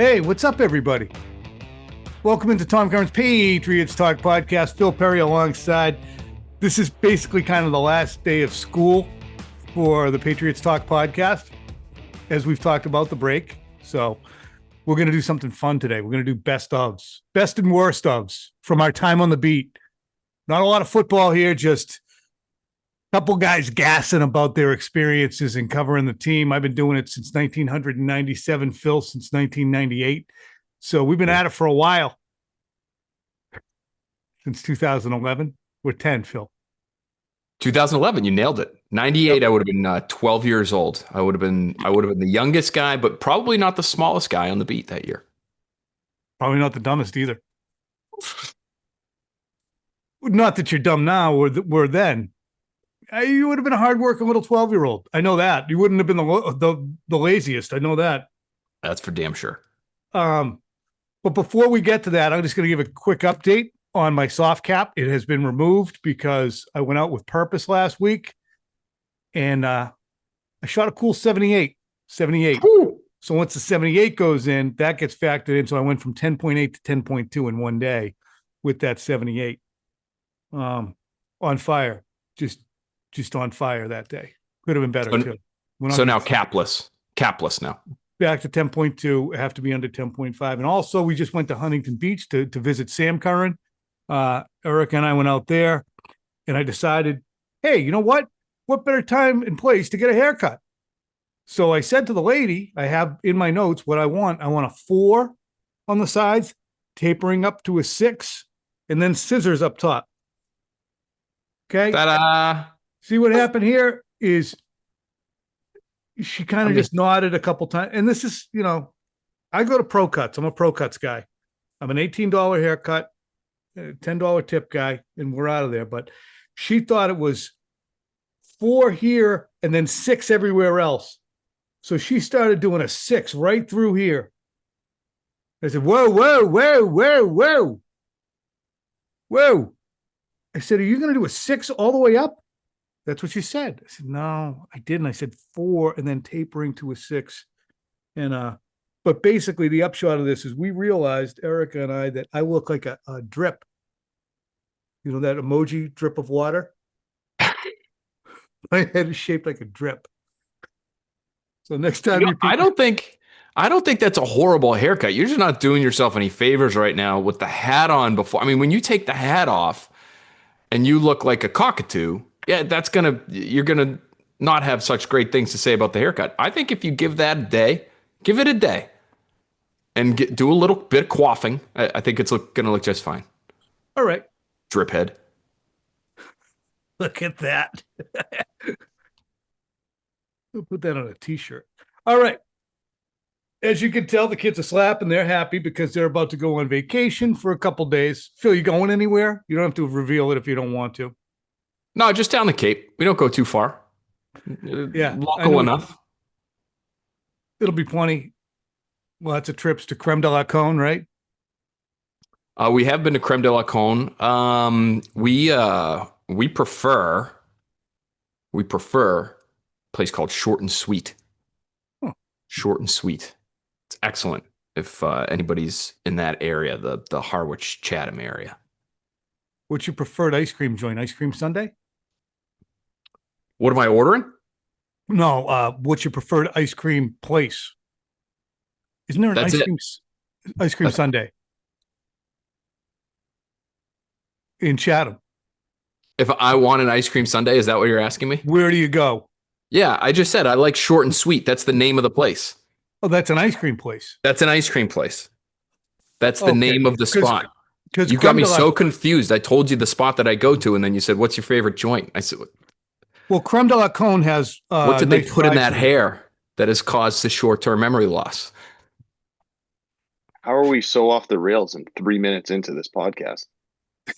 Hey, what's up, everybody? Welcome into Tom Curran's Patriots Talk podcast. Phil Perry alongside. This is basically kind of the last day of school for the Patriots Talk podcast, as we've talked about the break. So we're going to do something fun today. We're going to do best ofs, best and worst ofs from our time on the beat. Not a lot of football here, just a couple guys gassing about their experiences in covering the team. I've been doing it since 1997, Phil, since 1998. So we've been at it for a while. Since 2011. We're 10, Phil. 2011, you nailed it. 98, I would have been 12 years old. I would have been the youngest guy, but probably not the smallest guy on the beat that year. Probably not the dumbest either. Not that you're dumb now or then. You would have been a hardworking little 12-year-old. I know that. You wouldn't have been the laziest. I know that. That's for damn sure. But before we get to that, I'm just going to give a quick update on my soft cap. It has been removed because I went out with purpose last week, and I shot a cool 78. Ooh. So once the 78 goes in, that gets factored in. So I went from 10.8 to 10.2 in one day with that 78. On fire. Just on fire that day. Could have been better too. So now capless now. Back to 10.2, have to be under 10.5. And also we just went to Huntington Beach to visit Sam Curran. Eric and I went out there, and I decided, hey, you know what? What better time and place to get a haircut? So I said to the lady, I have in my notes what I want. I want a 4 on the sides, tapering up to a 6, and then scissors up top. Okay. Ta-da. See what happened here is she kind of just nodded a couple times. And this is, I go to Pro Cuts. I'm a Pro Cuts guy. I'm an $18 haircut, $10 tip guy, and we're out of there. But she thought it was 4 here and then 6 everywhere else. So she started doing a 6 right through here. I said, whoa. I said, are you going to do a 6 all the way up? That's what she said. I said, no, I didn't. I said 4 and then tapering to a 6. And, but basically the upshot of this is we realized, Erica and I, that I look like a drip. You know, that emoji drip of water? My head is shaped like a drip. So next time I don't think that's a horrible haircut. You're just not doing yourself any favors right now with the hat on before. I mean, when you take the hat off and you look like a cockatoo, yeah, you're gonna not have such great things to say about the haircut. I think if you give it a day, and do a little bit of coiffing, I think it's gonna look just fine. All right, drip head. Look at that. We'll put that on a t-shirt. All right. As you can tell, the kids are slapping. They're happy because they're about to go on vacation for a couple days. Phil, you going anywhere? You don't have to reveal it if you don't want to. No, just down the Cape. We don't go too far. Yeah. Local enough. It'll be plenty. Lots of trips to Creme de la Cône, right? We have been to Creme de la Cône. We prefer a place called Short and Sweet. Huh. Short and Sweet. It's excellent if anybody's in that area, the Harwich, Chatham area. What's your preferred ice cream joint? Ice cream sundae? What am I ordering? No, what's your preferred ice cream place? Isn't there an ice cream sundae in Chatham? If I want an ice cream sundae, is that what you're asking me? Where do you go? Yeah, I just said I like Short and Sweet. That's the name of the place. Oh, that's an ice cream place. That's an ice cream place. That's the name of the spot. Because you got me so confused. I told you the spot that I go to, and then you said, "What's your favorite joint?" I said, "Well, Creme de la Cône has." What did they put in that hair that has caused the short-term memory loss? How are we so off the rails in 3 minutes into this podcast?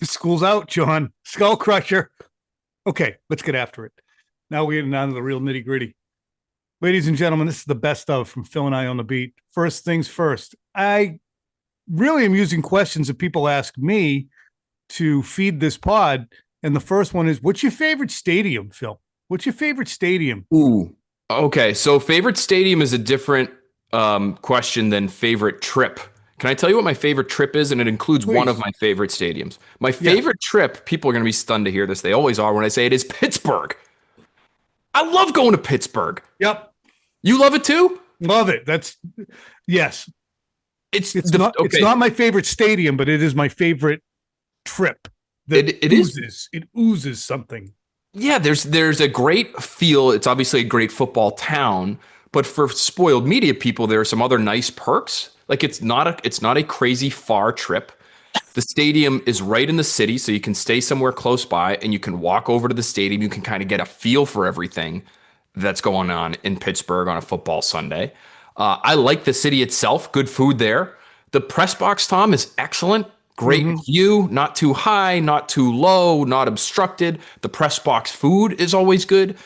School's out, John. Skull crusher. Okay, let's get after it. Now we're getting down to the real nitty gritty. Ladies and gentlemen, this is the best of from Phil and I on the beat. First things first. I really am using questions that people ask me to feed this pod. And the first one is, what's your favorite stadium, Phil? What's your favorite stadium? Ooh, okay. So favorite stadium is a different question than favorite trip. Can I tell you what my favorite trip is? And it includes one of Please. my favorite stadiums. My Yes. favorite trip, people are going to be stunned to hear this. They always are when I say it, is Pittsburgh. I love going to Pittsburgh. Yep. You love it too? Love it. Yes. It's It's the not okay. it's not my favorite stadium, but it is my favorite trip. It is. It oozes something. Yeah, there's a great feel. It's obviously a great football town, but for spoiled media people, there are some other nice perks. Like it's not a crazy far trip. The stadium is right in the city, so you can stay somewhere close by and you can walk over to the stadium. You can kind of get a feel for everything that's going on in Pittsburgh on a football Sunday. I like the city itself. Good food there. The press box, Tom, is excellent. Great view, not too high, not too low, not obstructed. The press box food is always good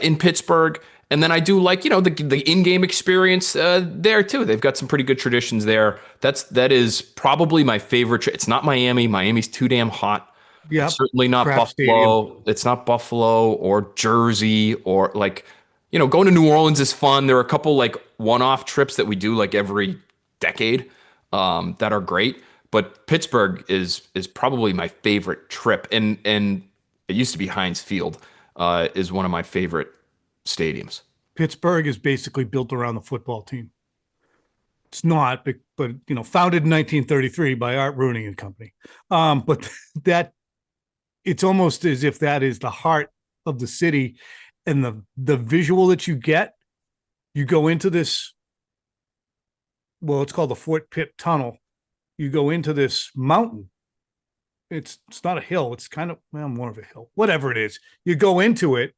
in Pittsburgh. And then I do like, the in-game experience there too. They've got some pretty good traditions there. That is probably my favorite. It's not Miami. Miami's too damn hot. Yeah. Certainly not Crap Buffalo. stadium. It's not Buffalo or Jersey or going to New Orleans is fun. There are a couple like one-off trips that we do like every decade that are great. But Pittsburgh is probably my favorite trip, and it used to be Heinz Field is one of my favorite stadiums. Pittsburgh is basically built around the football team. It's not, but founded in 1933 by Art Rooney and Company. But that it's almost as if that is the heart of the city, and the visual that you get. You go into this. Well, it's called the Fort Pitt Tunnel. You go into this mountain. It's not a hill. It's kind of more of a hill. Whatever it is, you go into it.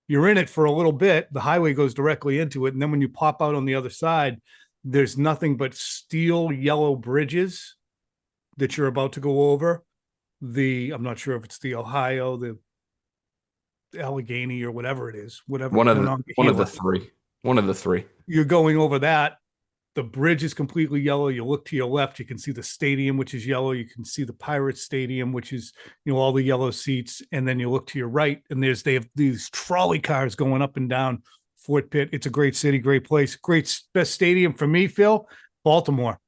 You're in it for a little bit. The highway goes directly into it, and then when you pop out on the other side, there's nothing but steel yellow bridges that you're about to go over. I'm not sure if it's the Ohio, the Allegheny, or whatever it is. Whatever One of the three. One of the three. You're going over that. The bridge is completely yellow. You look to your left, you can see the stadium, which is yellow. You can see the Pirates Stadium, which is, all the yellow seats. And then you look to your right, and they have these trolley cars going up and down Fort Pitt. It's a great city, great place, best stadium for me, Phil. Baltimore.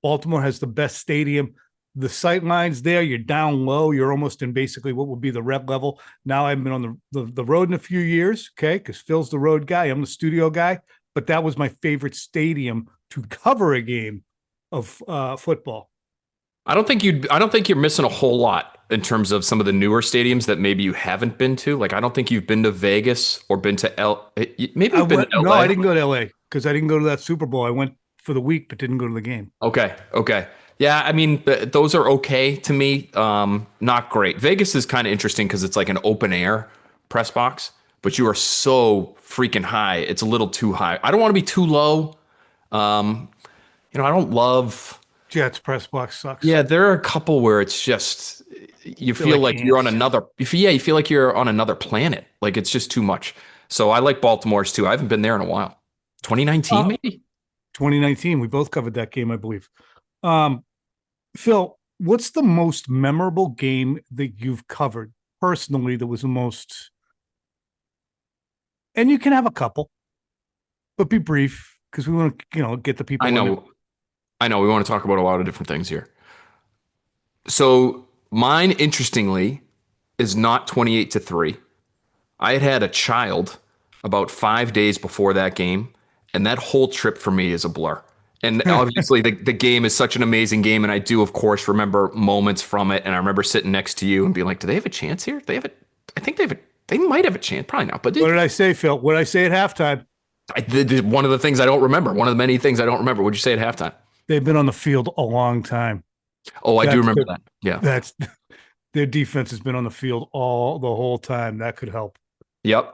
Baltimore has the best stadium. The sight lines there, you're down low. You're almost in basically what would be the red level. Now I haven't been on the road in a few years, okay, because Phil's the road guy. I'm the studio guy. But that was my favorite stadium to cover a game of football. I don't think you're missing a whole lot in terms of some of the newer stadiums that maybe you haven't been to. Like, I don't think you've been to Vegas or been to maybe you've been to LA. No, I didn't go to LA because I didn't go to that Super Bowl. I went for the week, but didn't go to the game. Okay. Yeah, I mean, those are okay to me. Not great. Vegas is kind of interesting because it's like an open air press box, but you are so freaking high. It's a little too high. I don't want to be too low. I don't love Jets press box sucks. Yeah, there are a couple where it's just you feel like you're on another. You feel like you're on another planet. Like it's just too much. So I like Baltimore's too. I haven't been there in a while. 2019 maybe. 2019. We both covered that game, I believe. Phil, what's the most memorable game that you've covered personally? That was the most, and you can have a couple, but be brief because we want to, get the people. I know. We want to talk about a lot of different things here. So mine, interestingly, is not 28-3. I had a child about 5 days before that game, and that whole trip for me is a blur. And obviously, the game is such an amazing game, and I do, of course, remember moments from it. And I remember sitting next to you and being like, "Do they have a chance here? I think they might have a chance. Probably not." But what did I say, Phil? What did I say at halftime? One of the things I don't remember. One of the many things I don't remember. What'd you say at halftime? They've been on the field a long time. Oh, I do remember that. Yeah, that's their defense has been on the field the whole time. That could help. Yep.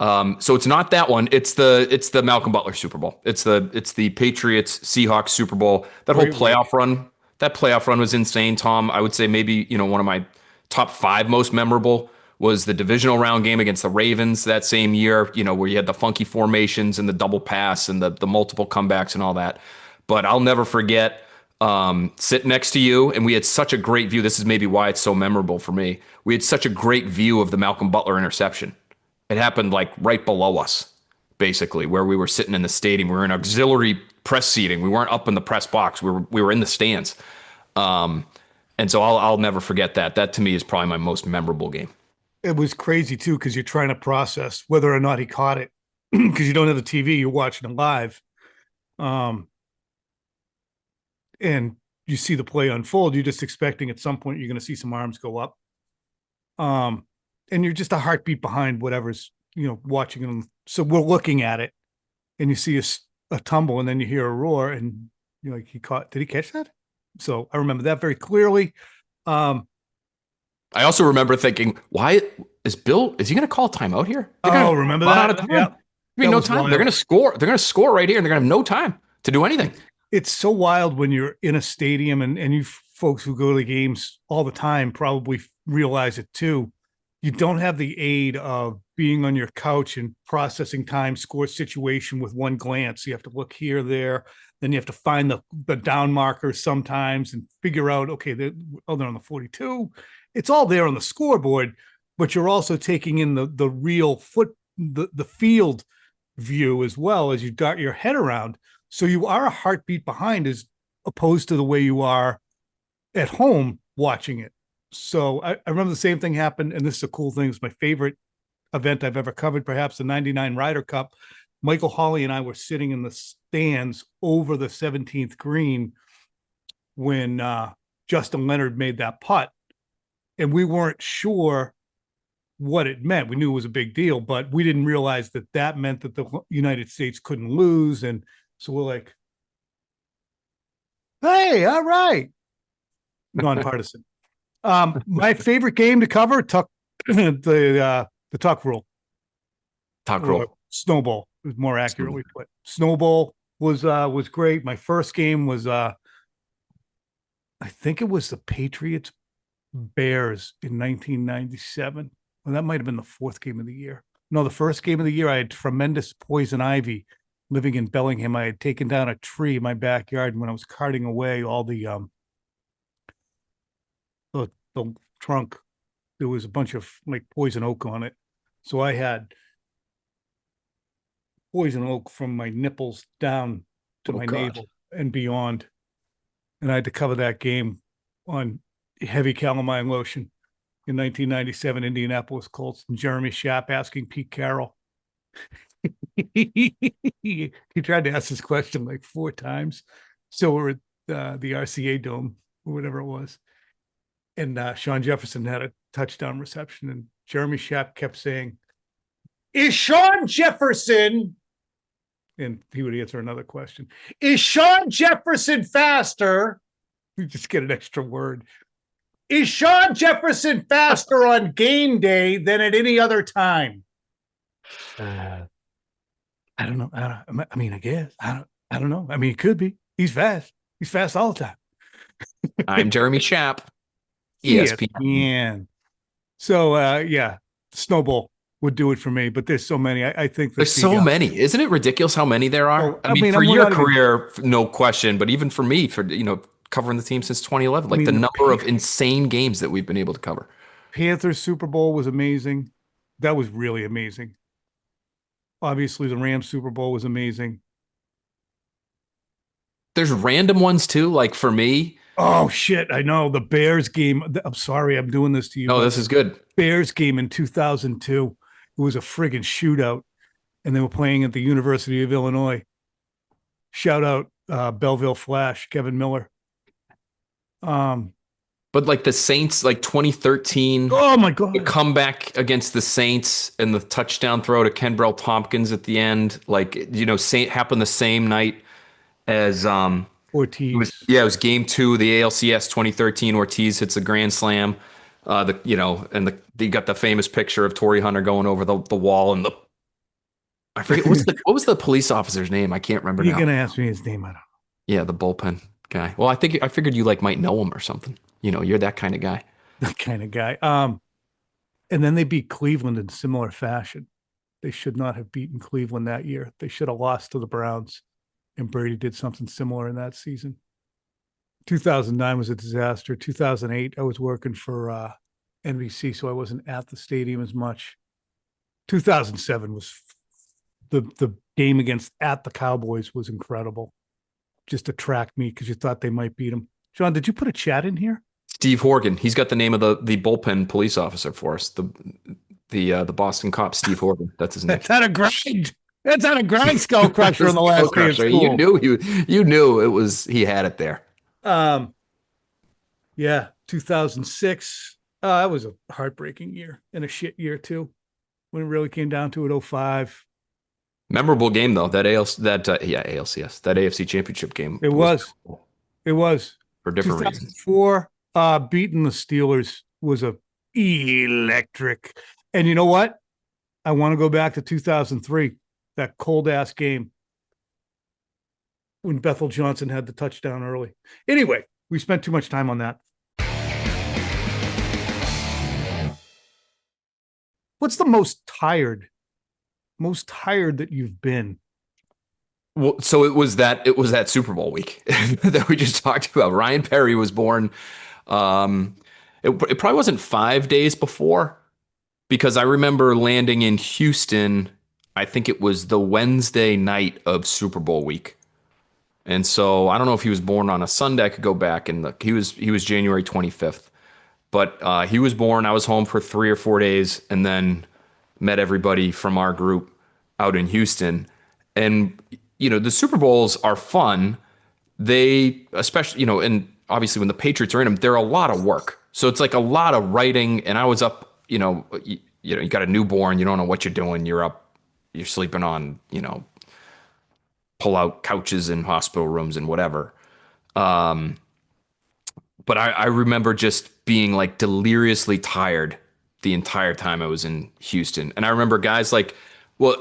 So it's not that one. It's the Malcolm Butler Super Bowl. It's the Patriots Seahawks Super Bowl. That whole playoff run. That playoff run was insane, Tom. I would say maybe one of my top 5 most memorable was the divisional round game against the Ravens that same year. Where you had the funky formations and the double pass and the multiple comebacks and all that. But I'll never forget sitting next to you, and we had such a great view. This is maybe why it's so memorable for me. We had such a great view of the Malcolm Butler interception. It happened like right below us. basically, where we were sitting in the stadium. We were in auxiliary press seating. We weren't up in the press box. We were in the stands. And so I'll never forget that. That to me is probably my most memorable game. It was crazy too, because you're trying to process whether or not he caught it, because you don't have the TV, you're watching it live. And you see the play unfold. You're just expecting at some point you're going to see some arms go up. And you're just a heartbeat behind whatever's, watching them. So we're looking at it and you see a tumble and then you hear a roar and you're like, did he catch that? So I remember that very clearly. I also remember thinking, why is he going to call timeout here? Remember that? Yeah. I mean, no time. Wild. They're going to score. They're going to score right here and they're going to have no time to do anything. It's so wild when you're in a stadium and you folks who go to the games all the time probably realize it too. You don't have the aid of being on your couch and processing time, score situation with one glance. You have to look here, there. Then you have to find the down markers sometimes and figure out, okay, they're on the 42. It's all there on the scoreboard, but you're also taking in the real the field view as well as you dart your head around. So you are a heartbeat behind as opposed to the way you are at home watching it. So I remember the same thing happened, and this is a cool thing. It's my favorite event I've ever covered, perhaps the 99 Ryder Cup. Michael Hawley and I were sitting in the stands over the 17th green when Justin Leonard made that putt, and we weren't sure what it meant. We knew it was a big deal, but we didn't realize that meant that the United States couldn't lose. And so we're like, hey, all right. Nonpartisan. My favorite game to cover, the tuck rule. Tuck rule. Snowball, more accurately put. Snowball was great. My first game was I think it was the Patriots Bears in 1997. Well, that might have been the fourth game of the year. No, the first game of the year, I had tremendous poison ivy living in Bellingham. I had taken down a tree in my backyard, and when I was carting away all the trunk, there was a bunch of like poison oak on it. So I had poison oak from my nipples down to my navel and beyond. And I had to cover that game on heavy calamine lotion in 1997 Indianapolis Colts, and Jeremy Schaap asking Pete Carroll. He tried to ask this question like 4 times. So we're at the RCA Dome or whatever it was. And Sean Jefferson had a touchdown reception, and Jeremy Schaap kept saying, "Is Sean Jefferson?" And he would answer another question. "Is Sean Jefferson faster?" We just get an extra word. "Is Sean Jefferson faster on game day than at any other time?" I don't know. I mean, I guess. I don't know. I mean, it could be. He's fast. He's fast all the time. I'm Jeremy Schaap. ESPN. So, yeah, Snowball would do it for me, but there's so many. I think there's so many. Isn't it ridiculous how many there are? Oh, I mean, for your career, no question, but even for me, for covering the team since 2011, like the number of insane games that we've been able to cover. Panthers Super Bowl was amazing. That was really amazing. Obviously, the Rams Super Bowl was amazing. There's random ones too, like for me. Oh, shit. I know. The Bears game. I'm sorry I'm doing this to you. No, this is good. Bears game in 2002. It was a friggin' shootout, and they were playing at the University of Illinois. Shout out Belleville Flash, Kevin Miller. But like the Saints, like 2013. Oh, my God. The comeback against the Saints and the touchdown throw to Kenbrell Tompkins at the end. Like, happened the same night as Ortiz. It was game 2 of the ALCS 2013. Ortiz hits a grand slam. You got the famous picture of Torrey Hunter going over the wall, and I forget what was the police officer's name? I can't remember. You're gonna ask me his name. I don't know. Yeah, the bullpen guy. Well, I figured you might know him or something. You're that kind of guy. That kind of guy. And then they beat Cleveland in similar fashion. They should not have beaten Cleveland that year. They should have lost to the Browns. And Brady did something similar in that season. 2009 was a disaster. 2008, I was working for NBC, so I wasn't at the stadium as much. 2007 was the game against at the Cowboys was incredible. Just to track me because you thought they might beat them. John, did you put a chat in here? Steve Horgan. He's got the name of the bullpen police officer for us. The Boston cop, Steve Horgan. That's his name. That's not a grind. That's not a grind skull crusher on the last day of school. You knew it was. He had it there. Yeah, 2006. That was a heartbreaking year and a shit year too. When it really came down to it, 05. Memorable game though. ALCS, that AFC Championship game. It was for different reasons. 2004, beating the Steelers was a electric. And you know what? I want to go back to 2003, that cold ass game when Bethel Johnson had the touchdown early. Anyway, we spent too much time on that. What's the most tired that you've been? Well, so it was that Super Bowl week that we just talked about. Ryan Perry was born. It probably wasn't 5 days before, because I remember landing in Houston. I think it was the Wednesday night of Super Bowl week. And so I don't know if he was born on a Sunday. I could go back and look. He was January 25th. But he was born. I was home for 3 or 4 days and then met everybody from our group out in Houston. And, the Super Bowls are fun. They, especially, and obviously when the Patriots are in them, they're a lot of work. So it's like a lot of writing. And I was up, you got a newborn. You don't know what you're doing. You're up, you're sleeping on, pull out couches in hospital rooms and whatever. But I remember just being like deliriously tired the entire time I was in Houston. And I remember guys like, well,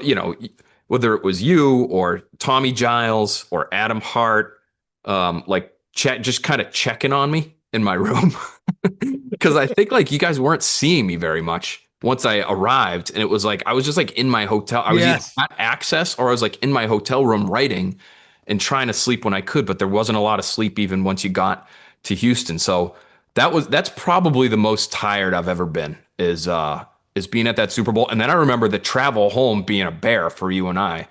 whether it was you or Tommy Giles or Adam Hart, just kind of checking on me in my room. Because I think like you guys weren't seeing me very much once I arrived. And it was like, I was just like in my hotel. I was either at Access or I was like in my hotel room writing and trying to sleep when I could, but there wasn't a lot of sleep even once you got to Houston. So that's probably the most tired I've ever been is being at that Super Bowl. And then I remember the travel home being a bear for you and I,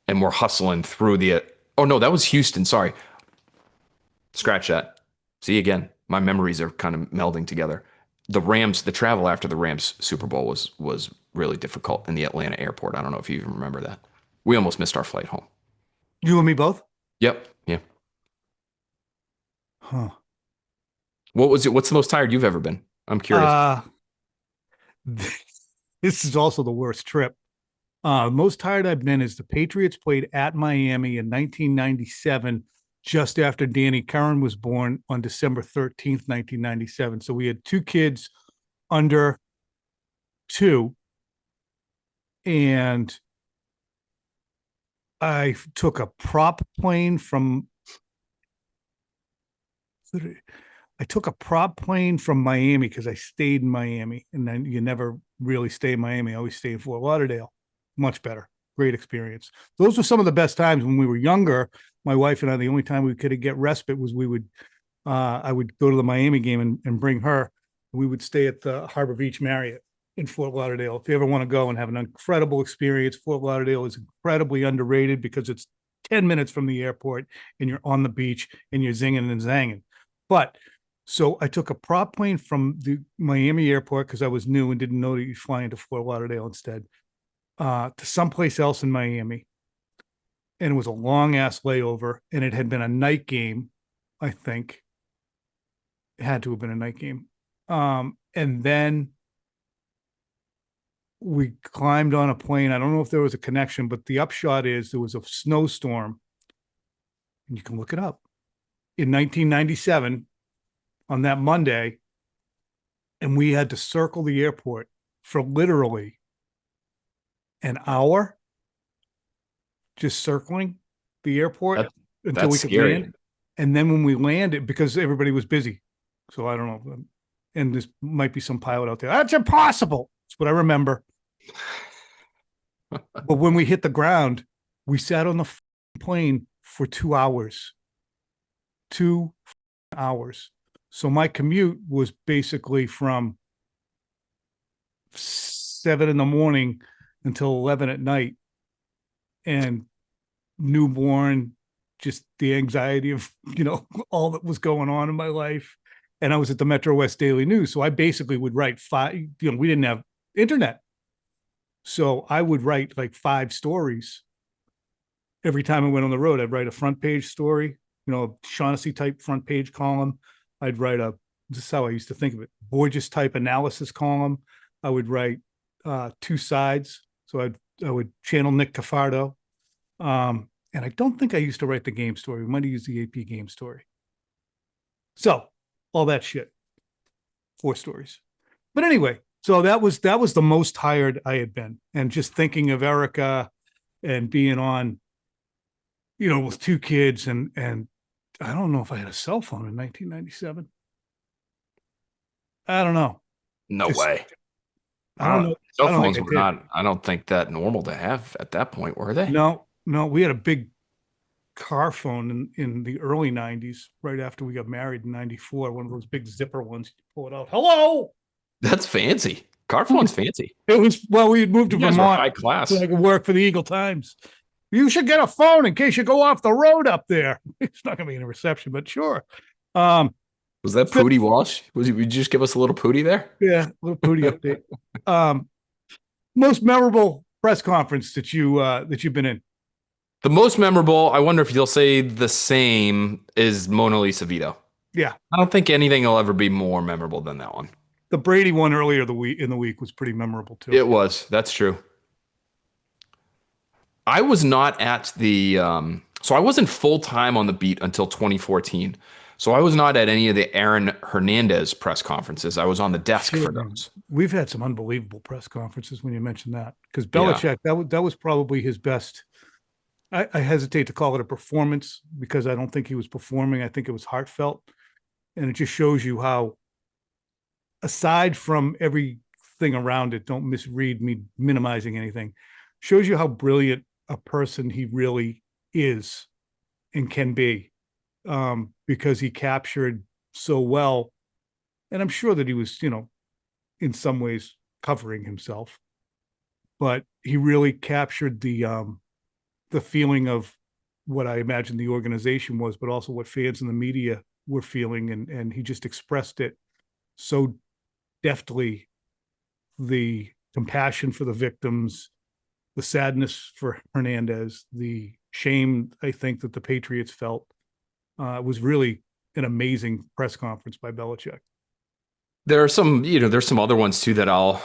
and we're hustling through oh no, that was Houston. Sorry. Scratch that. See, again, my memories are kind of melding together. The travel after the Rams Super Bowl was really difficult in the Atlanta airport. I don't know if you even remember that. We almost missed our flight home. You and me both? Yep. Yeah. Huh. What's the most tired you've ever been? I'm curious. This is also the worst trip. Most tired I've been is the Patriots played at Miami in 1997, just after Danny Curran was born on December 13th, 1997. So we had 2 kids under 2. And I took a prop plane from Miami because I stayed in Miami, and then you never really stay in Miami. I always stay in Fort Lauderdale. Much better. Great experience. Those were some of the best times when we were younger. My wife and I, the only time we could get respite was I would go to the Miami game and bring her. We would stay at the Harbor Beach Marriott in Fort Lauderdale. If you ever want to go and have an incredible experience, Fort Lauderdale is incredibly underrated because it's 10 minutes from the airport and you're on the beach and you're zinging and zanging. But so I took a prop plane from the Miami airport because I was new and didn't know that you'd fly into Fort Lauderdale instead, to someplace else in Miami. And it was a long ass layover, and it had been a night game. I think it had to have been a night game. And then we climbed on a plane. I don't know if there was a connection, but the upshot is there was a snowstorm, and you can look it up, in 1997 on that Monday. And we had to circle the airport for literally an hour, just circling the airport until we could land. And then when we landed, because everybody was busy, so I don't know, and this might be some pilot out there, that's impossible. That's what I remember. But when we hit the ground, we sat on the plane for 2 hours. 2 hours. So my commute was basically from 7 a.m. until 11 p.m. and newborn, just the anxiety of, all that was going on in my life. And I was at the Metro West Daily News. So I basically would write we didn't have internet. So I would write like 5 stories. Every time I went on the road, I'd write a front page story, a Shaughnessy type front page column. I'd write this is how I used to think of it, Borges type analysis column. I would write 2 sides. So I would channel Nick Cafardo. And I don't think I used to write the game story. We might have used the AP game story. So all that shit, 4 stories. But anyway, so that was the most tired I had been. And just thinking of Erica and being on, with 2 kids and I don't know if I had a cell phone in 1997. I don't know. No way. I don't know. Cell phones were not, I don't think that normal to have at that point, were they? No, we had a big car phone in the early 90s, right after we got married in 94, one of those big zipper ones. You pull it out. Hello. That's fancy. Car phone's fancy. It was, well, we had moved to Vermont. High class. So I could work for the Eagle Times. You should get a phone in case you go off the road up there. It's not going to be in a reception, but sure. Was that Pootie Walsh? Would you just give us a little Pootie there? Yeah, a little Pootie update. Most memorable press conference that you've been in? The most memorable, I wonder if you'll say the same, is Mona Lisa Vito. Yeah. I don't think anything will ever be more memorable than that one. The Brady one earlier in the week was pretty memorable too. It was. That's true. I was not at the so I wasn't full-time on the beat until 2014. So I was not at any of the Aaron Hernandez press conferences. I was on the desk for those. We've had some unbelievable press conferences when you mention that, because Belichick, that was probably his best. I hesitate to call it a performance because I don't think he was performing. I think it was heartfelt. And it just shows you how, aside from everything around it, don't misread me minimizing anything, shows you how brilliant a person he really is and can be, because he captured so well. And I'm sure that he was, in some ways covering himself, but he really captured the feeling of what I imagine the organization was, but also what fans and the media were feeling. And he just expressed it so deftly, the compassion for the victims, the sadness for Hernandez, the shame, I think, that the Patriots felt. Was really an amazing press conference by Belichick. There are some, there's some other ones too that I'll,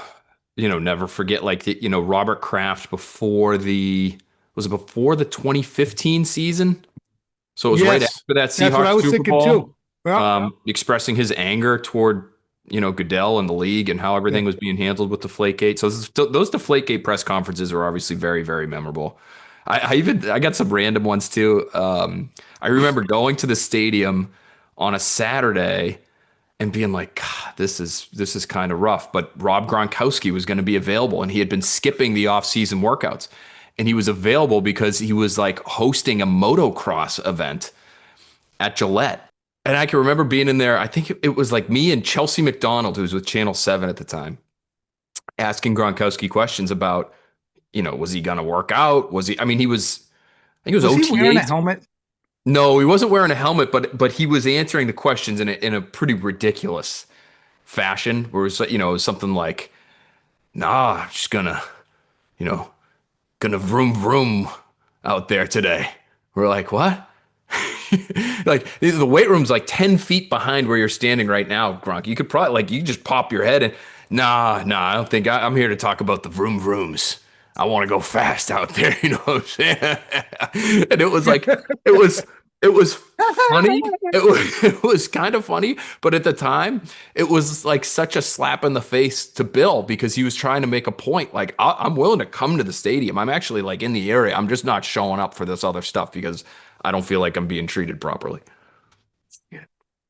never forget. Like, Robert Kraft before the 2015 season? So it was right after that Seahawks Super Bowl. Too. Yeah. Expressing his anger toward, Goodell and the league and how everything was being handled with Deflategate. So those Deflategate press conferences are obviously very, very memorable. I got some random ones too. I remember going to the stadium on a Saturday and being like, God, this is kind of rough. But Rob Gronkowski was going to be available, and he had been skipping the off-season workouts. And he was available because he was like hosting a motocross event at Gillette. And I can remember being in there. I think it was like me and Chelsea McDonald, who was with Channel 7 at the time, asking Gronkowski questions about, was he going to work out? Was he? I mean, he was. I think it was OTA. He wearing a helmet? No, he wasn't wearing a helmet, but he was answering the questions in a pretty ridiculous fashion. Where it was something like, "Nah, I'm just gonna vroom vroom out there today." We're like, "What?" Like, the weight room's like 10 feet behind where you're standing right now, Gronk. You could probably you just pop your head and nah, I don't think I'm here to talk about the vroom vrooms. I want to go fast out there, you know what I'm saying? And it was like, it was funny. It was kind of funny, but at the time, it was like such a slap in the face to Bill, because he was trying to make a point. Like, I'm willing to come to the stadium. I'm actually like in the area. I'm just not showing up for this other stuff because I don't feel like I'm being treated properly. Yeah,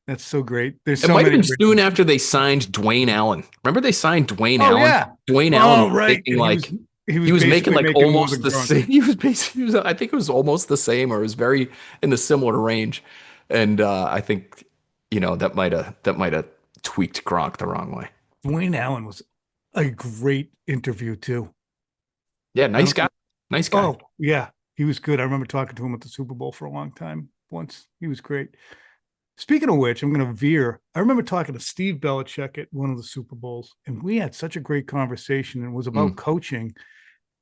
that's so great. It might have been soon after they signed Dwayne Allen. Remember they signed Dwayne Allen? Yeah. Dwayne Allen was right. making he was making like almost the same. I think it was almost the same, or it was very in the similar range. And I think that might have tweaked Gronk the wrong way. Dwayne Allen was a great interview too. Yeah, nice guy. Nice guy. Oh yeah, He was good. I remember talking to him at the Super Bowl for a long time once. He was great. Speaking of which, I'm going to veer. I remember talking to Steve Belichick at one of the Super Bowls, and we had such a great conversation. It was about coaching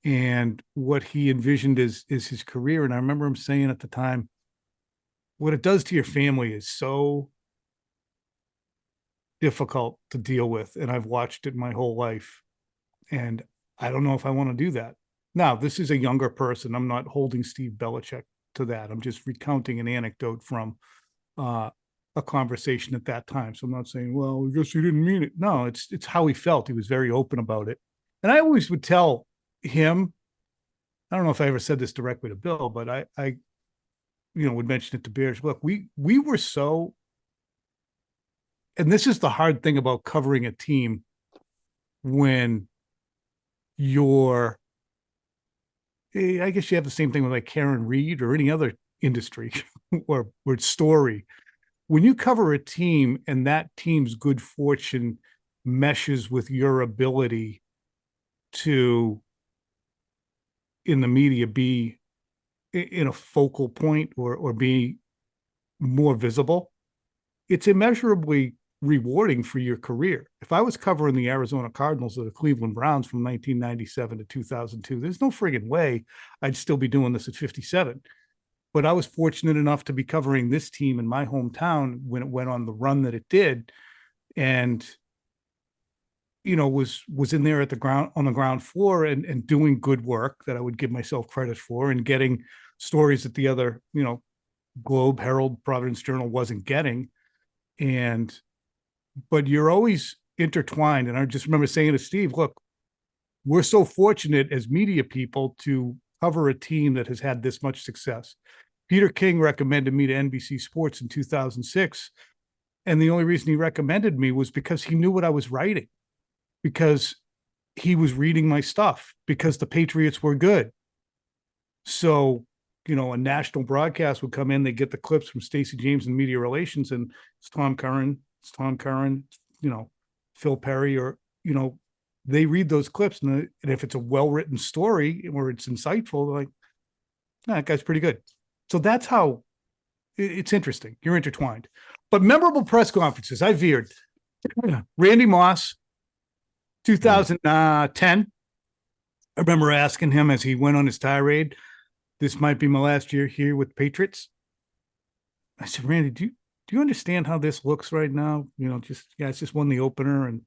and what he envisioned is his career. And I remember him saying at the time, what it does to your family is so difficult to deal with. And I've watched it my whole life. And I don't know if I want to do that. Now, this is a younger person. I'm not holding Steve Belichick to that. I'm just recounting an anecdote from a conversation at that time. So I'm not saying, well, I guess he didn't mean it. No, it's how he felt. He was very open about it. And I always would tell him, I don't know if I ever said this directly to Bill, but I would mention it to Bears. Look, we were so, and this is the hard thing about covering a team when you're, I guess you have the same thing with like Karen Reed or any other industry or story. When you cover a team and that team's good fortune meshes with your ability to, in the media, be in a focal point or be more visible, it's immeasurably rewarding for your career. If I was covering the Arizona Cardinals or the Cleveland Browns from 1997 to 2002, there's no friggin' way I'd still be doing this at 57. But I was fortunate enough to be covering this team in my hometown when it went on the run that it did, and was in there at the ground, on the ground floor, and doing good work that I would give myself credit for, and getting stories that the other, Globe, Herald, Providence Journal wasn't getting. But you're always intertwined. And I just remember saying to Steve, look, we're so fortunate as media people to cover a team that has had this much success. Peter King recommended me to NBC Sports in 2006. And the only reason he recommended me was because he knew what I was writing, because he was reading my stuff, because the Patriots were good. So, a national broadcast would come in, they get the clips from Stacey James in media relations, and it's Tom Curran, Phil Perry, or, they read those clips. And if it's a well-written story or it's insightful, they're like, that guy's pretty good. So that's how it's interesting. You're intertwined. But memorable press conferences, I veered. Randy Moss, 2010. I remember asking him as he went on his tirade, this might be my last year here with Patriots. I said, Randy, do you understand how this looks right now? It's just won the opener and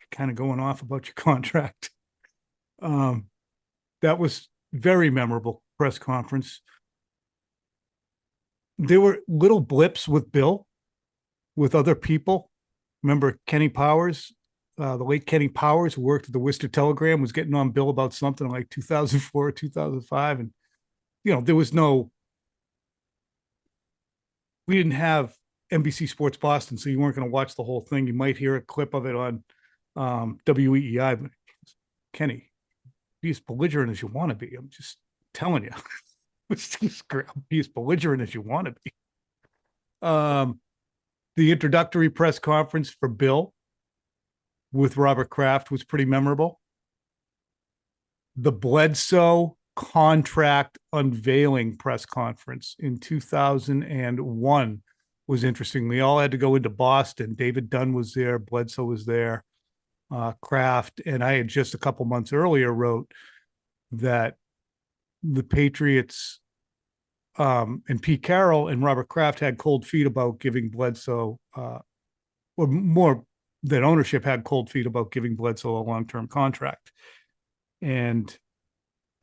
kind of going off about your contract. That was very memorable press conference. There were little blips with Bill, with other people. Remember Kenny Powers, the late Kenny Powers, who worked at the Worcester Telegram, was getting on Bill about something like 2004 or 2005. And, we didn't have NBC Sports Boston, so you weren't going to watch the whole thing. You might hear a clip of it on WEEI. But Kenny, be as belligerent as you want to be. I'm just telling you. Be as belligerent as you want to be. The introductory press conference for Bill with Robert Kraft was pretty memorable. The Bledsoe contract unveiling press conference in 2001 was interesting. We all had to go into Boston. David Dunn was there. Bledsoe was there. Kraft. And I had just a couple months earlier wrote that the Patriots and Pete Carroll and Robert Kraft had cold feet about giving Bledsoe, or more that ownership had cold feet about giving Bledsoe a long-term contract. And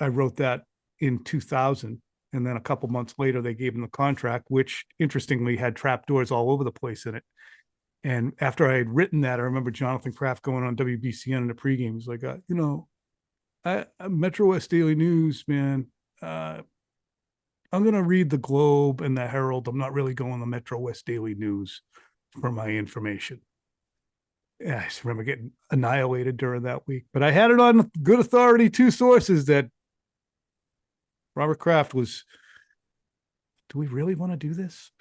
I wrote that in 2000. And then a couple months later, they gave him the contract, which interestingly had trapdoors all over the place in it. And after I had written that, I remember Jonathan Kraft going on WBCN in the pregame. He's like, Metro West Daily News, man. I'm going to read the Globe and the Herald. I'm not really going to Metro West Daily News for my information. Yeah, I just remember getting annihilated during that week. But I had it on good authority, two sources, that Robert Kraft was, do we really want to do this?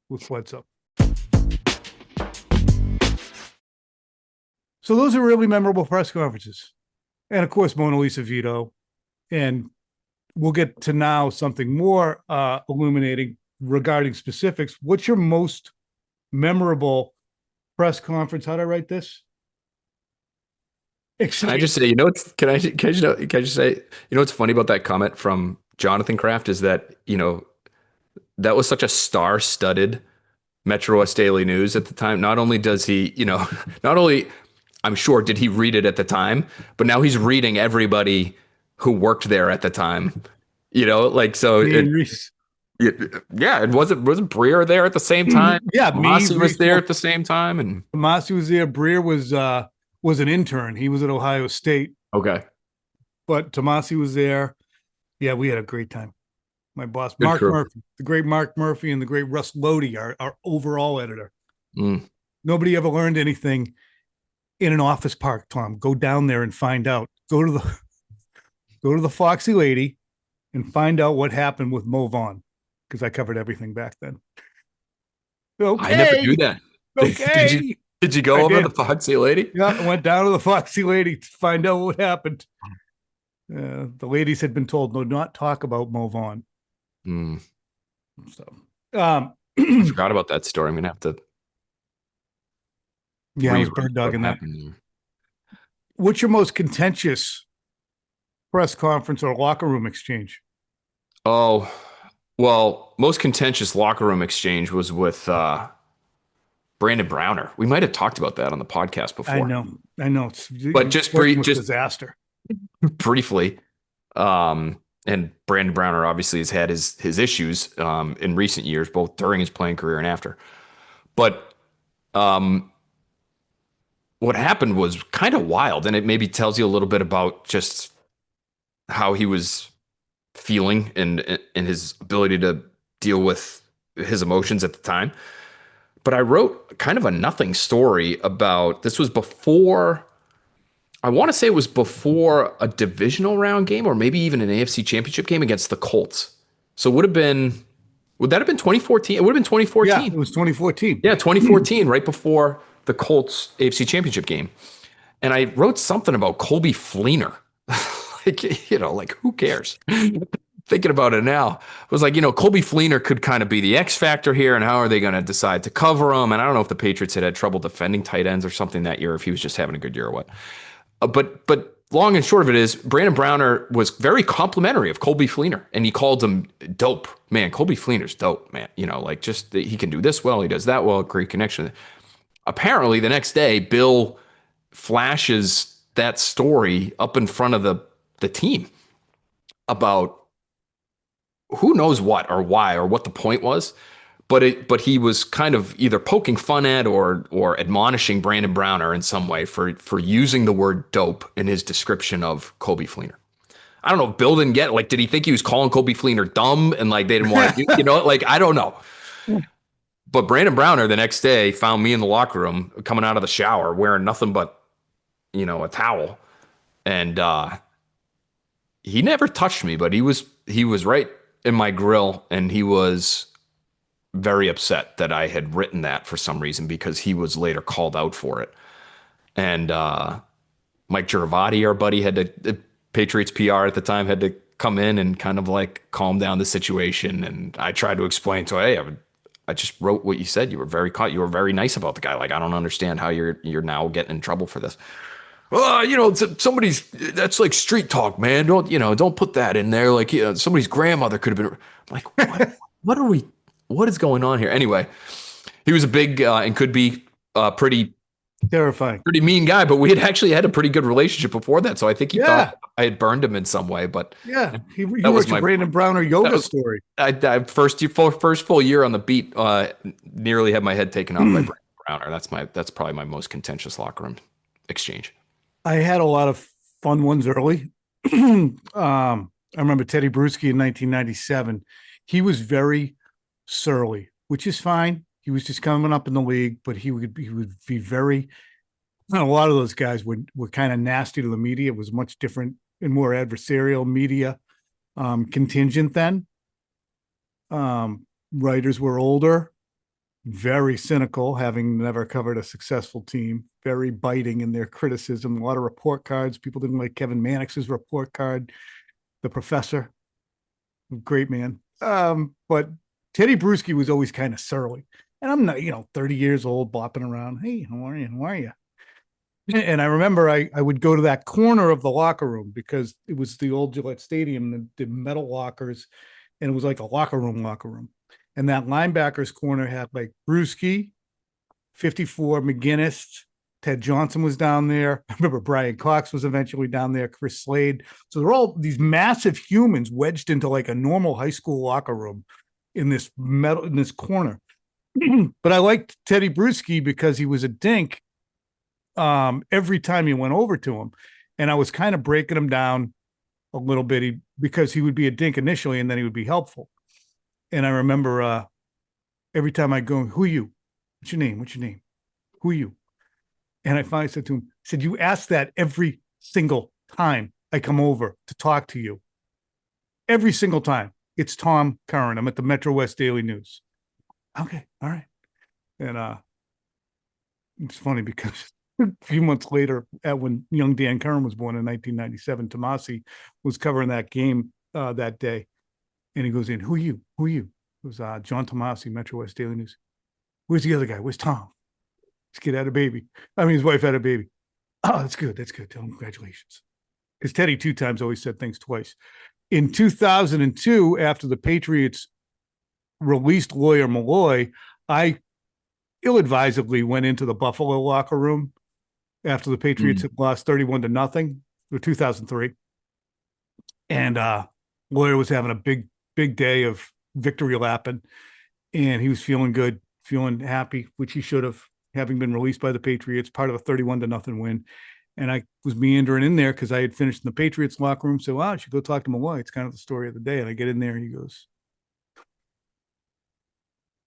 With Bledsoe. So those are really memorable press conferences. And of course, Mona Lisa Vito. And we'll get to now something more illuminating regarding specifics. What's your most memorable press conference? How did I write this? Can I just say, you know, can I just say, you know, what's funny about that comment from Jonathan Kraft is that, you know, that was such a star-studded Metro West Daily News at the time. Not only does he, you know, not only I'm sure did he read it at the time, but now he's reading everybody who worked there at the time. You know, like so Me and Reese. yeah, it wasn't Breer there at the same time. Yeah, me, Mossy was Reese, there at the same time, and Tomasi was there. Breer was an intern. He was at Ohio State, okay, but Tomasi was there. Yeah, we had a great time. My boss, good Mark crew. Murphy, the great Mark Murphy, and the great Russ Lodi, our overall editor. Mm. Nobody ever learned anything in an office park, Tom. Go down there and find out. Go to the Foxy Lady and find out what happened with Mo Vaughn, because I covered everything back then. I never Okay. knew that. Okay. Did you go I over did. the Foxy Lady? Yeah, I went down to the Foxy Lady to find out what happened. The ladies had been told, no, not talk about Mo Vaughn. Mm. So, I forgot about that story. I'm gonna have to yeah, I was reread bird what dogging that. happened there. What's your most contentious press conference or locker room exchange? Oh, well, most contentious locker room exchange was with Brandon Browner. We might have talked about that on the podcast before. I know. But just disaster. briefly, and Brandon Browner obviously has had his issues in recent years, both during his playing career and after. But what happened was kind of wild, and it maybe tells you a little bit about just how he was feeling and his ability to deal with his emotions at the time. But I wrote kind of a nothing story about this was before. I want to say it was before a divisional round game or maybe even an AFC championship game against the Colts. So would that have been 2014? It would have been 2014. Yeah, it was 2014. Yeah, 2014, right before the Colts AFC championship game. And I wrote something about Colby Fleener. Like, you know, like who cares? Thinking about it now, I was like, you know, Colby Fleener could kind of be the X factor here, and how are they going to decide to cover him? And I don't know if the Patriots had trouble defending tight ends or something that year, if he was just having a good year or what. But long and short of it is, Brandon Browner was very complimentary of Colby Fleener, and he called him dope. Man, Colby Fleener's dope, man. You know, like just he can do this well, he does that well, great connection. Apparently, the next day, Bill flashes that story up in front of the team about who knows what or why or what the point was, but he was kind of either poking fun at or admonishing Brandon Browner in some way for using the word dope in his description of Colby Fleener. I don't know if Bill didn't get it. Like, did he think he was calling Colby Fleener dumb and like they didn't want to, you know, like I don't know. But Brandon Browner the next day found me in the locker room coming out of the shower wearing nothing but, you know, a towel, and he never touched me, but he was right in my grill, and he was very upset that I had written that for some reason because he was later called out for it. And Mike Giravati, our buddy, the Patriots PR at the time, had to come in and kind of like calm down the situation. And I tried to explain to him, hey, I just wrote what you said. You were very nice about the guy. Like, I don't understand how you're now getting in trouble for this. Well, you know, that's like street talk, man. Don't put that in there. Like, you know, somebody's grandmother could have been like, what is going on here? Anyway, he was a big and could be pretty Terrifying. pretty mean guy, but we had actually had a pretty good relationship before that. So I think he thought I had burned him in some way, but yeah, you was wrote your Brandon Browner yoga story. I first full year on the beat, nearly had my head taken off by Brandon Browner. That's probably my most contentious locker room exchange. I had a lot of fun ones early. I remember Teddy Bruschi in 1997. He was very surly, which is fine. He was just coming up in the league, but he would be very. A lot of those guys were kind of nasty to the media. It was much different and more adversarial media contingent then. Writers were older, very cynical, having never covered a successful team, very biting in their criticism, a lot of report cards. People didn't like Kevin Mannix's report card, the professor. Great man. But Teddy Bruschi was always kind of surly. And I'm not, 30 years old, bopping around. Hey, how are you? How are you? And I remember I would go to that corner of the locker room because it was the old Gillette Stadium, the metal lockers, and it was like a locker room. And that linebackers corner had like Bruschi, 54, McGinnis, Ted Johnson was down there. I remember Brian Cox was eventually down there, Chris Slade. So they're all these massive humans wedged into like a normal high school locker room in this corner. But I liked Teddy Bruschi because he was a dink every time you went over to him. And I was kind of breaking him down a little bit because he would be a dink initially and then he would be helpful. And I remember every time I go, who are you? What's your name? Who are you? And I finally said to him, I said, you ask that every single time I come over to talk to you. Every single time. It's Tom Curran. I'm at the Metro West Daily News. Okay. All right. And it's funny because a few months later, when young Dan Curran was born in 1997, Tomasi was covering that game that day. And he goes in, who are you? It was John Tomasi, Metro West Daily News. Where's the other guy? Where's Tom? This kid had a baby. His wife had a baby. Oh, that's good. Tell him congratulations. Because Teddy 2 times always said things twice. In 2002, after the Patriots released Lawyer Malloy, I ill-advisedly went into the Buffalo locker room after the Patriots had lost 31-0 or 2003. And Lawyer was having a big day of victory lapping, and he was feeling good, feeling happy, which he should have, having been released by the Patriots, part of a 31-0 win. And I was meandering in there because I had finished in the Patriots locker room. So, I should go talk to Malloy. It's kind of the story of the day. And I get in there and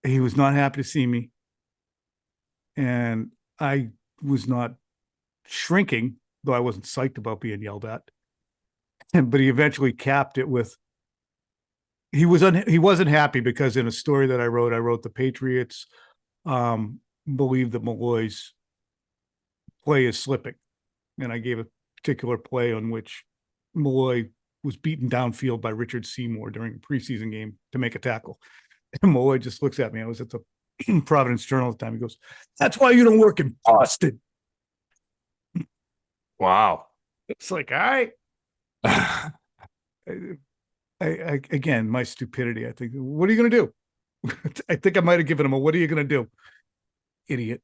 he was not happy to see me. And I was not shrinking, though I wasn't psyched about being yelled at. But he eventually capped it with, he wasn't happy because in a story that I wrote the Patriots believe that Malloy's play is slipping. And I gave a particular play on which Malloy was beaten downfield by Richard Seymour during a preseason game to make a tackle. And Malloy just looks at me. I was at the Providence Journal at the time. He goes, that's why you don't work in Boston. Wow. It's like, all right. I again, my stupidity. I think, what are you going to do? I think I might have given him what are you going to do? Idiot.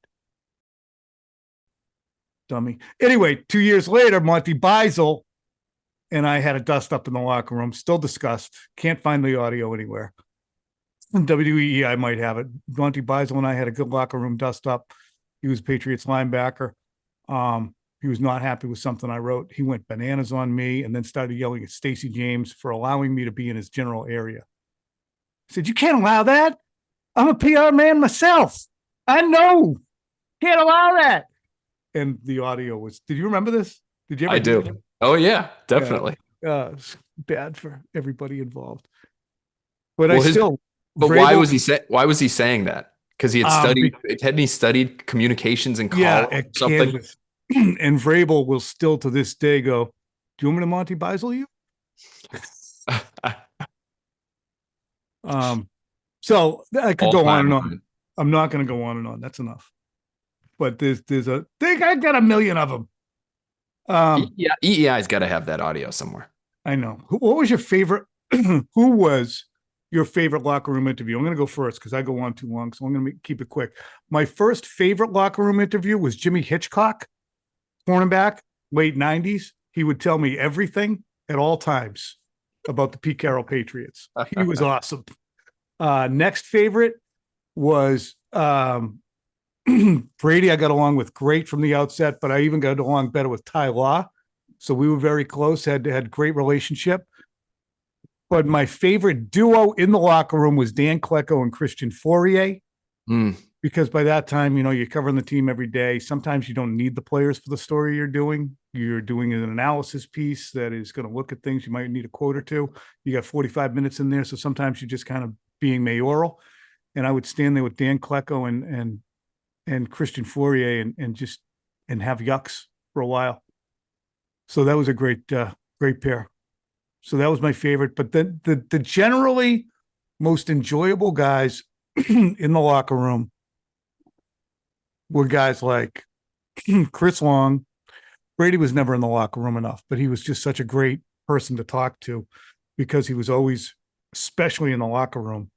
Dummy. Anyway, 2 years later, Monty Beisel and I had a dust up in the locker room, still discussed. Can't find the audio anywhere. WEEI might have it. Monty Beisel and I had a good locker room dust up. He was Patriots linebacker. He was not happy with something I wrote. He went bananas on me and then started yelling at Stacey James for allowing me to be in his general area. I said, you can't allow that. I'm a PR man myself. I know. Can't allow that. And the audio was, did you remember this? Did you ever? I do. Oh yeah, definitely. It's bad for everybody involved. But But why was he saying that? Because he had studied communications in college at something. Kansas. And Vrabel will still to this day go, do you want me to Monty Beisel you? So I could go on and on. I'm not going to go on and on. That's enough. But I got a million of them. EEI's got to have that audio somewhere. I know. What was your favorite? Who was your favorite locker room interview? I'm going to go first because I go on too long, so I'm going to keep it quick. My first favorite locker room interview was Jimmy Hitchcock, cornerback, late 90s. He would tell me everything at all times about the Pete Carroll Patriots. He was awesome. Next favorite was Brady. I got along with great from the outset, but I even got along better with Ty Law. So we were very close, had great relationship. But my favorite duo in the locker room was Dan Klecko and Christian Fourier. Because by that time, you're covering the team every day. Sometimes you don't need the players for the story you're doing. You're doing an analysis piece that is going to look at things. You might need a quote or two. You got 45 minutes in there. So sometimes you're just kind of being mayoral. And I would stand there with Dan Klecko and Christian Fourier and have yucks for a while. So that was a great pair. So that was my favorite. But the generally most enjoyable guys in the locker room were guys like Chris Long. Brady was never in the locker room enough, but he was just such a great person to talk to because he was always, especially in the locker room,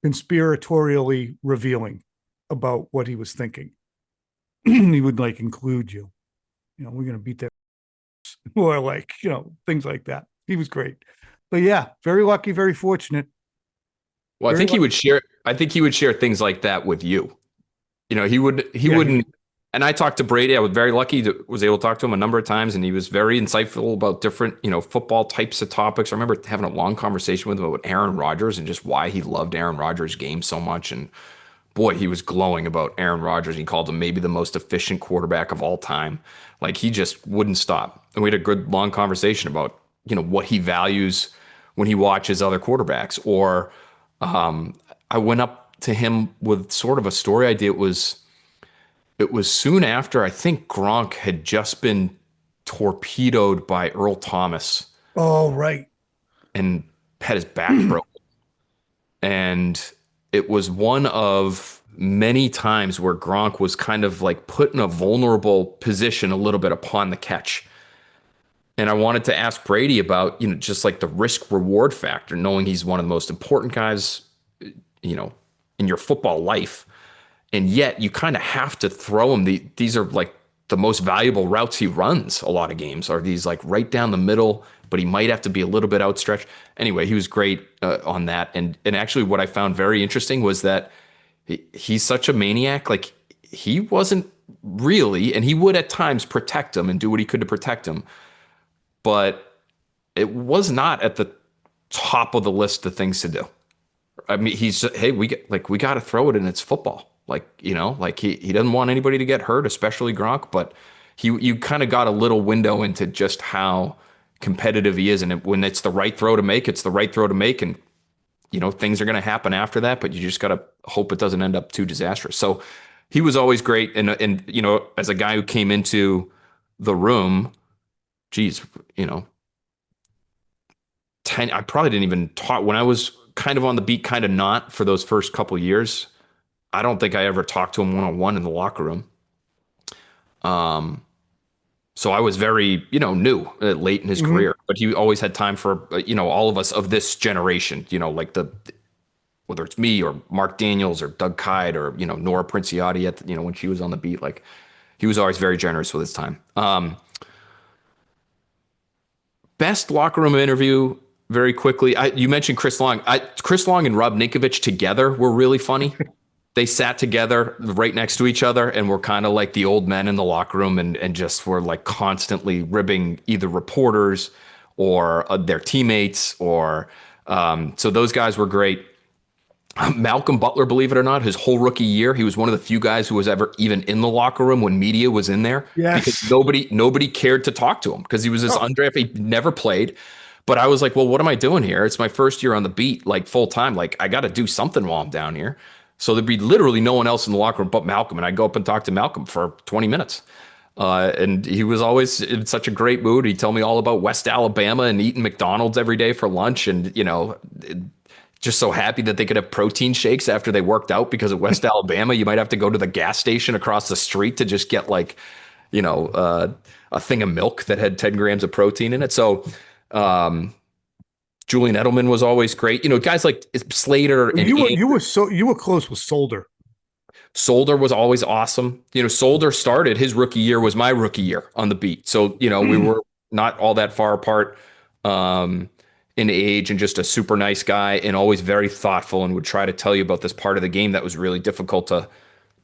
conspiratorially revealing about what he was thinking. He would like include you. You know, we're going to beat that. Or like, you know, things like that. He was great. But yeah, very lucky, very fortunate. Well, I Very think he lucky. would share. I think he would share things like that with you. You know, he would. He Yeah, wouldn't. And I talked to Brady. I was very lucky to was able to talk to him a number of times, and he was very insightful about different, you know, football types of topics. I remember having a long conversation with him about Aaron Rodgers and just why he loved Aaron Rodgers' game so much. And boy, he was glowing about Aaron Rodgers. He called him maybe the most efficient quarterback of all time. Like he just wouldn't stop. And we had a good long conversation about, you know, what he values when he watches other quarterbacks. Or I went up to him with sort of a story idea. It was soon after I think Gronk had just been torpedoed by Earl Thomas Oh, right. and had his back broken. And it was one of many times where Gronk was kind of like put in a vulnerable position a little bit upon the catch. And I wanted to ask Brady about, you know, just like the risk reward factor, knowing he's one of the most important guys, you know, in your football life. And yet you kind of have to throw him. These are like the most valuable routes he runs a lot of games are these like right down the middle, but he might have to be a little bit outstretched. Anyway, he was great on that. And actually what I found very interesting was that he's such a maniac. Like he wasn't really, and he would at times protect him and do what he could to protect him. But it was not at the top of the list of things to do. I mean, hey, we got to throw it and it's football. Like, you know, like he doesn't want anybody to get hurt, especially Gronk, but you kind of got a little window into just how competitive he is. And when it's the right throw to make, it's the right throw to make. And, you know, things are going to happen after that, but you just got to hope it doesn't end up too disastrous. So he was always great. And, you know, as a guy who came into the room, geez, you know, I probably didn't even talk when I was kind of on the beat, kind of not for those first couple of years. I don't think I ever talked to him one-on-one in the locker room. So I was very, you know, new late in his career, but he always had time for, you know, all of us of this generation, you know, like whether it's me or Mark Daniels or Doug Kyde or, you know, Nora Princiotti at, you know, when she was on the beat, like he was always very generous with his time. Best locker room interview very quickly. You mentioned Chris Long. Chris Long and Rob Ninkovich together were really funny. They sat together right next to each other and were kind of like the old men in the locker room and just were like constantly ribbing either reporters or their teammates or so those guys were great. Malcolm Butler, believe it or not, his whole rookie year, he was one of the few guys who was ever even in the locker room when media was in there because Yes. nobody cared to talk to him because he was this Oh, undrafted, he never played. But I was like, well, what am I doing here? It's my first year on the beat, like full time. Like I got to do something while I'm down here. So there'd be literally no one else in the locker room but Malcolm, and I'd go up and talk to Malcolm for 20 minutes. And he was always in such a great mood. He'd tell me all about West Alabama and eating McDonald's every day for lunch, and you know, just so happy that they could have protein shakes after they worked out because at West Alabama, you might have to go to the gas station across the street to just get like, you know, a thing of milk that had 10 grams of protein in it. So, Julian Edelman was always great. You know, guys like Slater and you were close with Solder. Solder was always awesome. You know, Solder started his rookie year was my rookie year on the beat. So, you know, we were not all that far apart. In age and just a super nice guy and always very thoughtful and would try to tell you about this part of the game that was really difficult to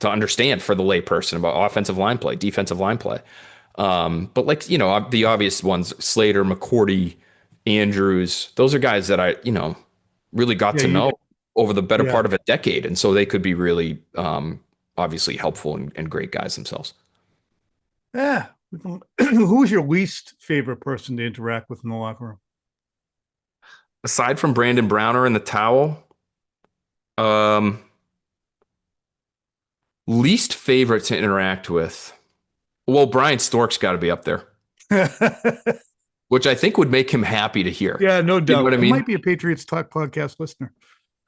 understand for the layperson about offensive line play, defensive line play. But like, you know, the obvious ones, Slater, McCourty, Andrews, those are guys that I, you know, really got Yeah, to know over the better yeah, part of a decade. And so they could be really obviously helpful and great guys themselves. yeah. Who was your least favorite person to interact with in the locker room? Aside from Brandon Browner and the towel, um, least favorite to interact with. Well, Brian Stork's got to be up there. which I think would make him happy to hear. Yeah, no doubt. You know what I It mean? might be a Patriots Talk podcast listener.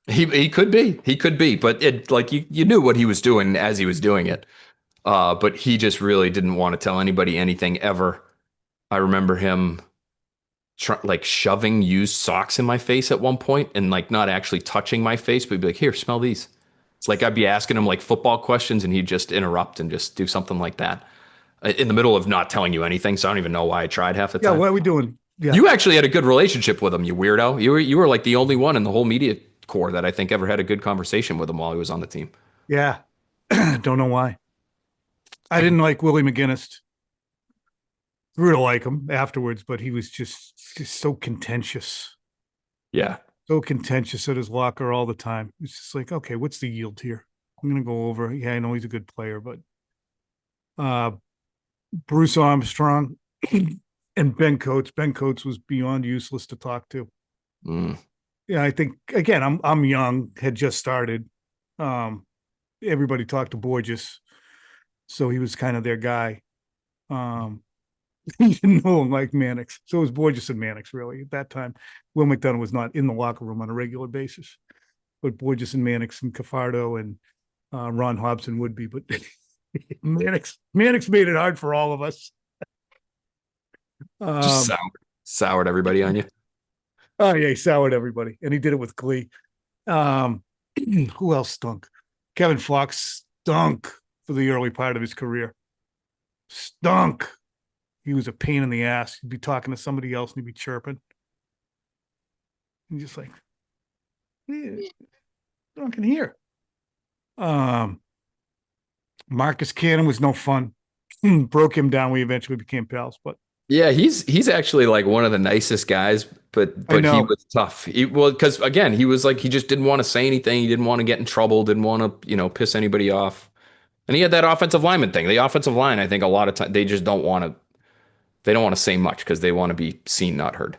He could be, but it like you knew what he was doing as he was doing it. But he just really didn't want to tell anybody anything ever. I remember him like shoving used socks in my face at one point and like not actually touching my face, but he'd be like, "Here, smell these." It's like I'd be asking him like football questions and he'd just interrupt and just do something like that in the middle of not telling you anything. So I don't even know why I tried half the Yeah, time. what are we doing? Yeah. You actually had a good relationship with him, you weirdo. You were like the only one in the whole media corps that I think ever had a good conversation with him while he was on the team. Yeah. Don't know why. I didn't like Willie McGinnis. Grew to like him afterwards, but he was just so contentious. Yeah. So contentious at his locker all the time. It's just like, okay, what's the yield here? I'm gonna go over. Yeah, I know he's a good player, but Bruce Armstrong and Ben Coates. Ben Coates was beyond useless to talk to. Mm. Yeah, I think again, I'm young, had just started. Everybody talked to Borges, so he was kind of their guy. He didn't know him like Mannix. So it was Borges and Mannix, really. At that time, Will McDonough was not in the locker room on a regular basis. But Borges and Mannix and Cafardo and Ron Hobson would be. But Mannix made it hard for all of us. Just soured everybody on you. Oh, yeah, he soured everybody. And he did it with glee. Who else stunk? Kevin Fox stunk for the early part of his career. Stunk. He was a pain in the ass. He'd be talking to somebody else and he'd be chirping. And just like, yeah, I can hear. Marcus Cannon was no fun. Broke him down. We eventually became pals, but Yeah, he's actually like one of the nicest guys, but he was tough. Because again, he was like he just didn't want to say anything. He didn't want to get in trouble. Didn't want to piss anybody off. And he had that offensive lineman thing. The offensive line, I think a lot of times they just don't want to. They don't want to say much because they want to be seen, not heard.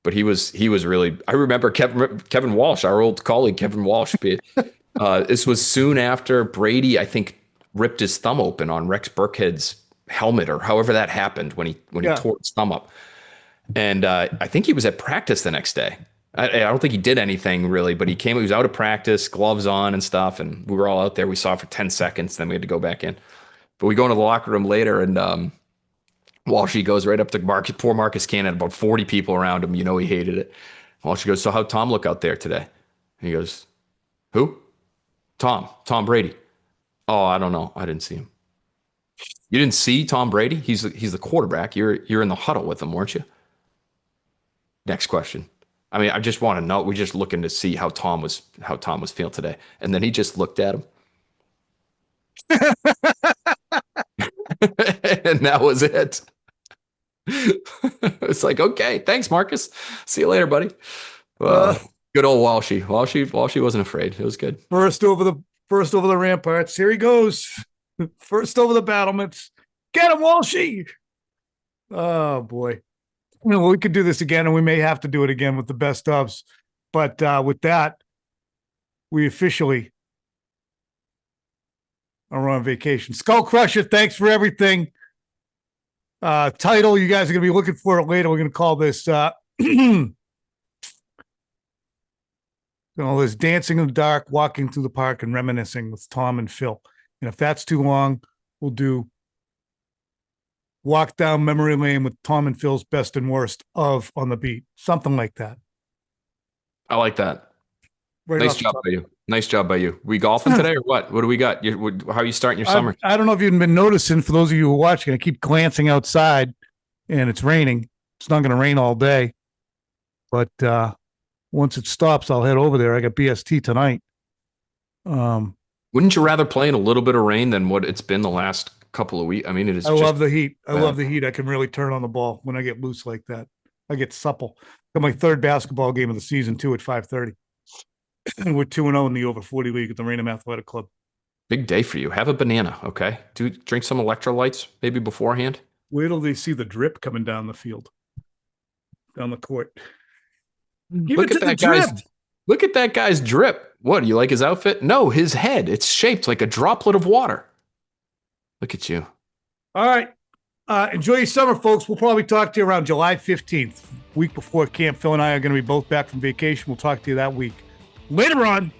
But he was really. I remember Kevin Walsh, our old colleague Kevin Walsh. This was soon after Brady, I think, ripped his thumb open on Rex Burkhead's helmet, or however that happened when he tore his thumb up. And I think he was at practice the next day. I don't think he did anything really, but he was out of practice, gloves on and stuff, and we were all out there. We saw it for 10 seconds, then we had to go back in. But we go into the locker room later, and Walshy goes right up to poor Marcus Cannon, about 40 people around him. He hated it. Walshy goes, "So how'd Tom look out there today?" And he goes, "Who? Tom Brady." "Oh, I don't know. I didn't see him." "You didn't see Tom Brady? He's the quarterback. You're in the huddle with him, weren't you?" Next question. I mean, I just want to know. We're just looking to see how Tom was feeling today. And then he just looked at him. And that was it. It's like, okay, thanks, Marcus. See you later, buddy. Good old Walshy. Walshy wasn't afraid. It was good. First over the ramparts. Here he goes. First over the battlements. Get him, Walshy. Oh boy. Well, we could do this again, and we may have to do it again with the best ofs. But with that, we officially are on vacation. Skull Crusher, thanks for everything. Title, you guys are going to be looking for it later. We're going to call this this Dancing in the Dark, Walking Through the Park, and Reminiscing with Tom and Phil. And if that's too long, we'll do Walk Down Memory Lane with Tom and Phil's Best and Worst of On the Beat. Something like that. I like that. Right, nice job by you. Nice job by you. We golfing today or what? What do we got? How are you starting your summer? I don't know if you've been noticing, for those of you who are watching, I keep glancing outside and it's raining. It's not going to rain all day. But once it stops, I'll head over there. I got BST tonight. Wouldn't you rather play in a little bit of rain than what it's been the last couple of weeks? I mean, it is. I love the heat. I love the heat. I can really turn on the ball when I get loose like that. I get supple. Got my third basketball game of the season too at 5:30. We're 2-0 in the over 40 league at the Raynham Athletic Club. Big day for you. Have a banana, okay? Drink some electrolytes maybe beforehand. Wait till they see the drip coming down the field, down the court. Look at that guy's drip. What, do you like his outfit? No, his head. It's shaped like a droplet of water. Look at you. All right. Enjoy your summer, folks. We'll probably talk to you around July 15th, week before camp. Phil and I are going to be both back from vacation. We'll talk to you that week. Later on.